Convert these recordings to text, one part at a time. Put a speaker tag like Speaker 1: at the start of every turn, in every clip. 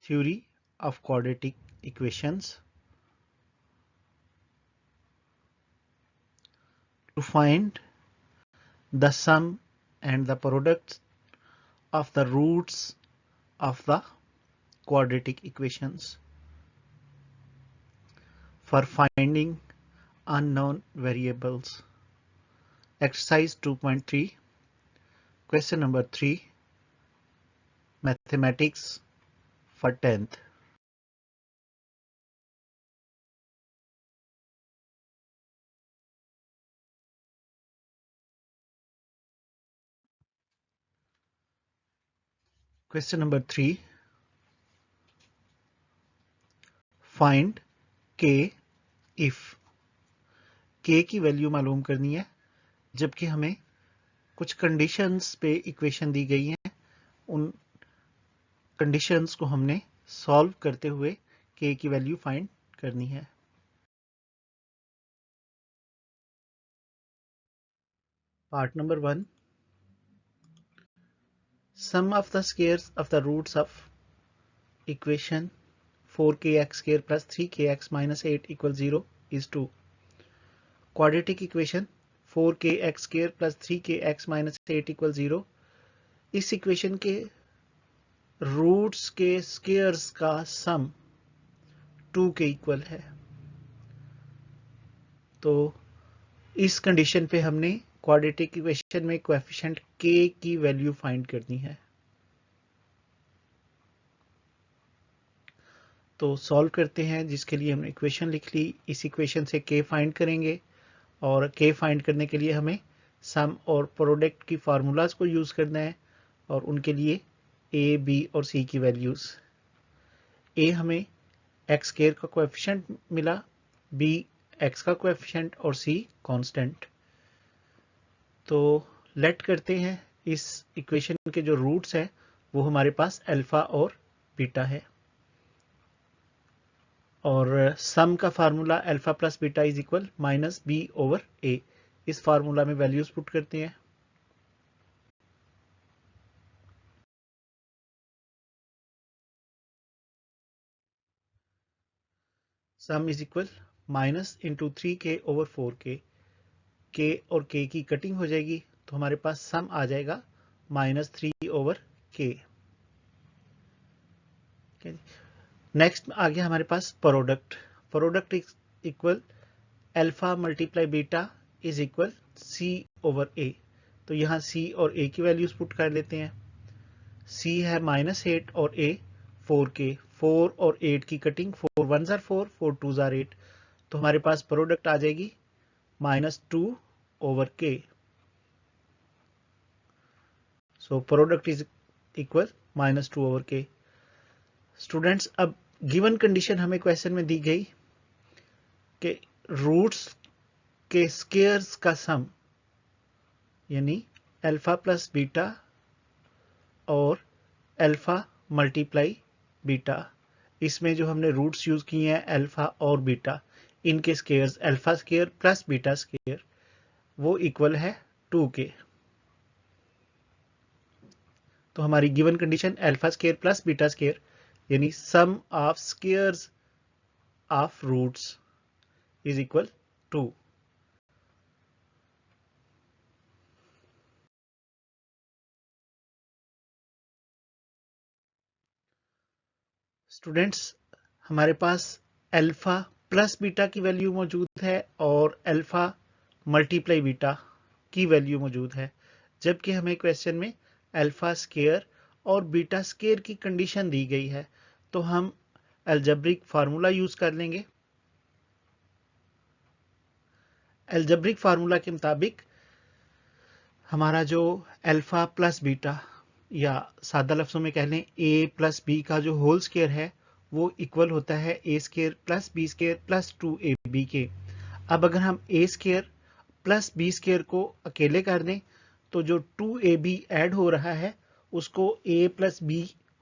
Speaker 1: theory of quadratic equations. To find the sum and the product of the roots of the quadratic equations. For finding unknown variables. Exercise 2.3, question number 3, mathematics for 10th. Question number 3, find k if k की value मालूम करनी है जबकि हमें कुछ conditions पे equation दी गई हैं, उन कंडीशंस को हमने सॉल्व करते हुए k की वैल्यू फाइंड करनी है। Part number 1, sum of the squares of the roots of equation 4kx square plus 3kx minus 8 equals 0 is 2. Quadratic equation 4kx square plus 3kx minus 8 equals 0. इस equation के roots के squares का सम 2 के equal है। तो इस कंडीशन पे हमने क्वाड्रेटिक इक्वेशन में कोएफिशिएंट k की वैल्यू फाइंड करनी है। तो सॉल्व करते हैं, जिसके लिए हमने इक्वेशन लिख ली। इस इक्वेशन से k फाइंड करेंगे और k फाइंड करने के लिए हमें सम और प्रोडक्ट की फार्मूलाज को यूज करना है और उनके लिए a, b और c की वैल्यूज। a हमें x स्क्वायर का कोएफिशिएंट मिला, b x का कोएफिशिएंट और c कांस्टेंट। तो लेट करते हैं, इस इक्वेशन के जो रूट्स है वो हमारे पास अल्फा और बीटा है और सम का formula alpha plus beta is equal minus B over A. इस फार्मूला में वैल्यूज पुट करते हैं। Sum is equal minus into 3k over 4k। k और k की कटिंग हो जाएगी तो हमारे पास सम आ जाएगा माइनस 3 ओवर k। नेक्स्ट आ गया हमारे पास product. Product equal alpha multiply beta is equal c over a। तो यहाँ c और a की वैल्यूज पुट कर लेते हैं। c है -8 और a 4k। 4 और 8 की कटिंग, 4 1 जार 4, 4 2 जार 8। तो हमारे पास प्रोडक्ट आ जाएगी -2 over k। So product is equal -2 over k। Students, अब गिवन कंडीशन हमें क्वेश्चन में दी गई कि रूट्स के स्क्वायर्स का सम यानी अल्फा प्लस बीटा और अल्फा मल्टीप्लाई बीटा, इसमें जो हमने रूट्स यूज किए हैं अल्फा और बीटा, इनके squares alpha square plus beta square वो इक्वल है 2 के। तो हमारी given condition alpha square plus beta square यानी sum of squares of roots is equal 2। Students, हमारे पास अल्फा प्लस बीटा की वैल्यू मौजूद है और अल्फा मल्टीप्लाई बीटा की वैल्यू मौजूद है, जबकि हमें क्वेश्चन में अल्फा स्क्वायर और बीटा स्क्वायर की कंडीशन दी गई है। तो हम अलजेब्रिक फार्मूला यूज कर लेंगे। अलजेब्रिक फार्मूला के मुताबिक हमारा जो अल्फा प्लस बीटा या सादा लफ्जों में कह लें a प्लस बी का जो होल स्क्वायर है वो इक्वल होता है a square plus B square plus 2ab के। अब अगर हम a square plus B square को अकेले कर दें तो जो 2ab ऐड हो रहा है उसको a plus B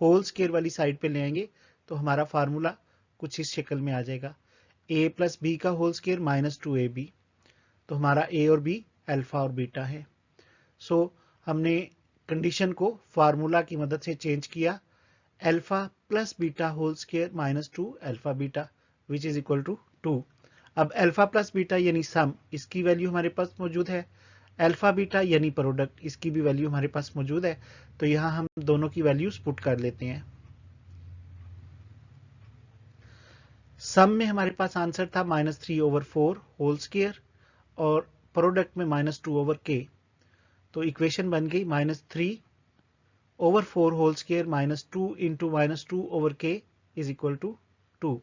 Speaker 1: whole square वाली साइड पे ले आएंगे तो हमारा फार्मूला कुछ इस शक्ल में आ जाएगा, a प्लस बी का होल स्क्वायर माइनस 2ab। तो हमारा a और b अल्फा और बीटा है। सो हमने कंडीशन को फार्मूला की मदद से चेंज किया। Alpha plus beta whole square minus 2 alpha beta which is equal to 2। अब अल्फा प्लस बीटा यानी सम, इसकी वैल्यू हमारे पास मौजूद है। अल्फा बीटा यानी प्रोडक्ट, इसकी भी वैल्यू हमारे पास मौजूद है। तो यहां हम दोनों की वैल्यूज पुट कर लेते हैं। सम में हमारे पास आंसर था -3/4 होल स्क्वायर और प्रोडक्ट में -2/k। तो इक्वेशन बन गई -3/4 whole square -2 into -2/k is equal to 2।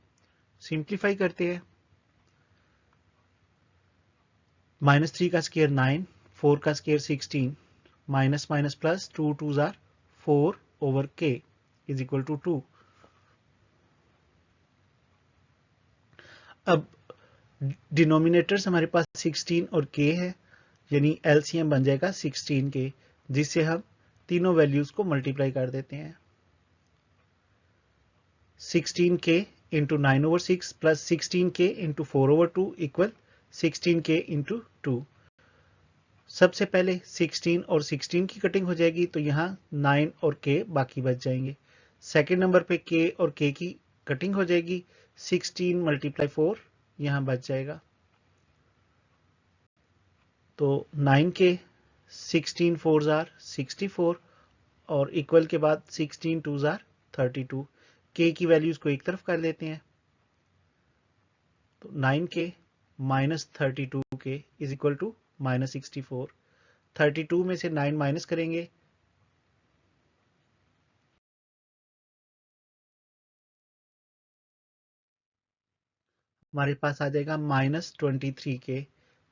Speaker 1: Simplify करते हैं। -3 का स्क्वायर 9, 4 का स्क्वायर 16, माइनस माइनस प्लस 2 2 जार 4/k इज इक्वल टू 2। अब डिनोमिनेटर्स हमारे पास 16 और k है, यानी एलसीएम बन जाएगा 16k, जिससे हम तीनों वैल्यूज को मल्टीप्लाई कर देते हैं। 16k into 9/6 plus 16k into 4/2 equal 16k into 2। सबसे पहले 16 और 16 की कटिंग हो जाएगी, तो यहाँ 9 और k बाकी बच जाएंगे। सेकेंड नंबर पे k और k की कटिंग हो जाएगी, 16 मल्टीप्लाई 4 यहाँ बच जाएगा। तो 9k 16 4 जार 64 और इक्वल के बाद 16 2 जार 32। k की वैल्यूज को एक तरफ कर लेते हैं। तो 9k minus 32k is equal to -64। 32 में से 9 माइनस करेंगे, हमारे पास आ जाएगा -23k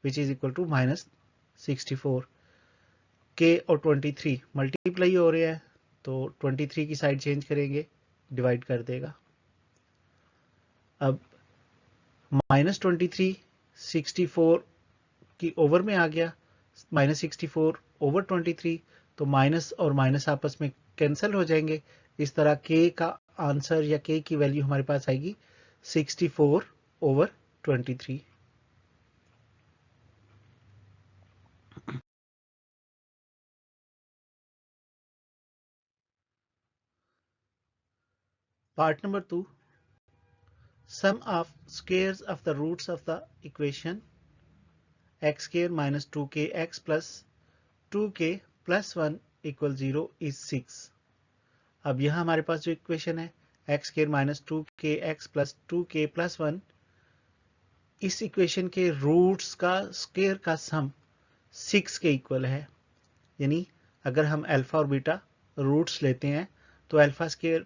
Speaker 1: which is equal to -64। k और 23 मल्टीप्लाई हो रहे हैं, तो 23 की साइड चेंज करेंगे, डिवाइड कर देगा। अब -23 64 की ओवर में आ गया, -64/23, तो माइनस और माइनस आपस में कैंसिल हो जाएंगे। इस तरह k का आंसर या k की वैल्यू हमारे पास आएगी 64/23। Part number 2, sum of squares of the roots of the equation x square minus 2kx plus 2k plus 1 equal 0 is 6। अब यहां हमारे पास जो इक्वेशन है x square minus 2kx plus 2k plus 1, इस इक्वेशन के रूट्स का स्क्वायर का सम 6 के इक्वल है। यानी अगर हम अल्फा और बीटा रूट्स लेते हैं तो alpha square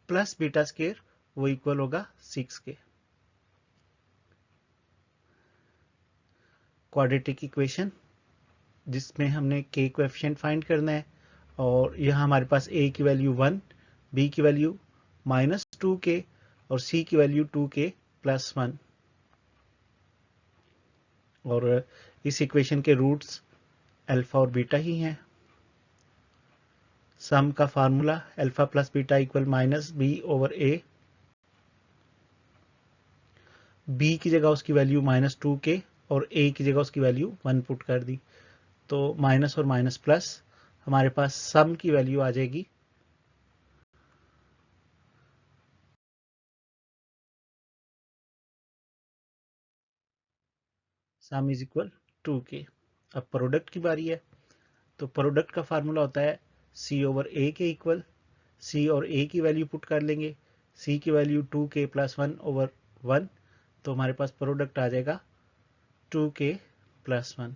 Speaker 1: plus beta square वो इक्वल होगा 6 के। क्वाड्रेटिक इक्वेशन जिसमें हमने k कोएफिशिएंट फाइंड करना है, और यहाँ हमारे पास a की वैल्यू 1, b की वैल्यू -2k और c की वैल्यू 2k प्लस 1। और इस इक्वेशन के रूट्स अल्फा और बीटा ही हैं। सम का formula alpha plus beta equal -b/a। b की जगह उसकी वैल्यू -2k और a की जगह उसकी वैल्यू 1 पुट कर दी, तो माइनस और माइनस प्लस हमारे पास सम की वैल्यू आ जाएगी सम इज इक्वल 2k। अब प्रोडक्ट की बारी है, तो प्रोडक्ट का फार्मूला होता है c/a के इक्वल। c और a की वैल्यू पुट कर लेंगे, c की वैल्यू 2k प्लस 1/1, तो हमारे पास प्रोडक्ट आ जाएगा 2k प्लस 1।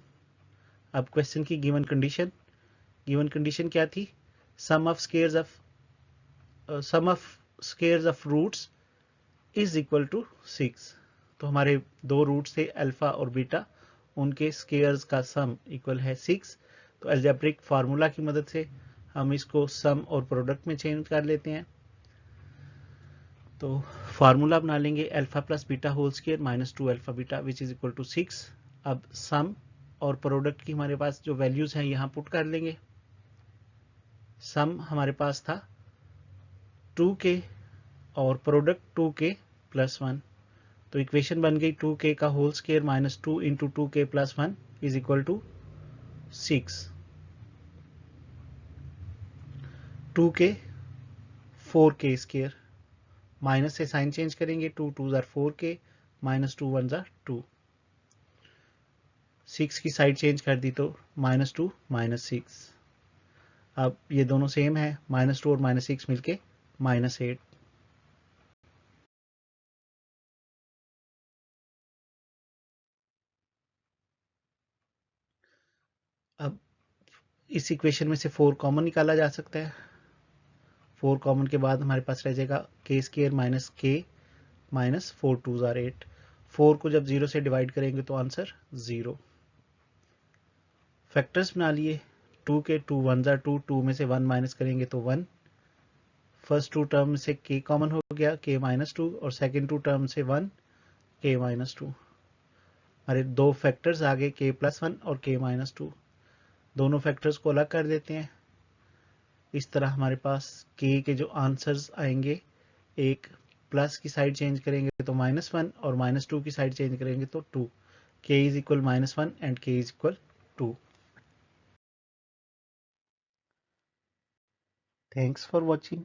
Speaker 1: अब क्वेश्चन की गिवन कंडीशन क्या थी? Sum of squares of roots is equal to 6। तो हमारे दो रूट्स थे अल्फा और बीटा, उनके स्क्वायर्स का सम इक्वल है 6। तो अलजेब्रिक फार्मूला की मदद से हम इसको सम और प्रोडक्ट में चेंज कर लेते हैं। तो फार्मूला बना लेंगे alpha plus beta whole square -2 alpha beta which is equal to 6। अब सम और प्रोडक्ट की हमारे पास जो वैल्यूज हैं यहाँ पुट कर लेंगे। सम हमारे पास था 2k और प्रोडक्ट 2k प्लस 1, तो इक्वेशन बन गई 2k का whole square -2 into 2k plus 1 is equal to 6। 2k 4k square, minus से साइन चेंज करेंगे, 2 2 जार 4k, माइनस 2 1 जार 2, 6 की साइड चेंज कर दी तो -2 -6। अब ये दोनों सेम है, -2 और -6 मिलके -8। अब इस इक्वेशन में से 4 कॉमन निकाला जा सकता है। 4 कॉमन के बाद हमारे पास रह जाएगा k square minus k minus 4 2 jar 8। 4 को जब 0 से डिवाइड करेंगे तो आंसर 0। फैक्टर्स बना लिए, 2 के 2 1 जार 2, 2 में से 1 माइनस करेंगे तो 1। फर्स्ट टू टर्म से k कॉमन हो गया, k माइनस 2, और सेकेंड टू टर्म से 1, k माइनस 2। हमारे दो फैक्टर्स आ गए, k प्लस 1 और k माइनस 2। दोनों फैक्टर्स को अलग कर देते हैं। इस तरह हमारे पास k के जो आंसर्स आएंगे, एक प्लस की साइड चेंज करेंगे तो -1 और -2 की साइड चेंज करेंगे तो 2। k is equal -1 and k is equal 2। Thanks for watching.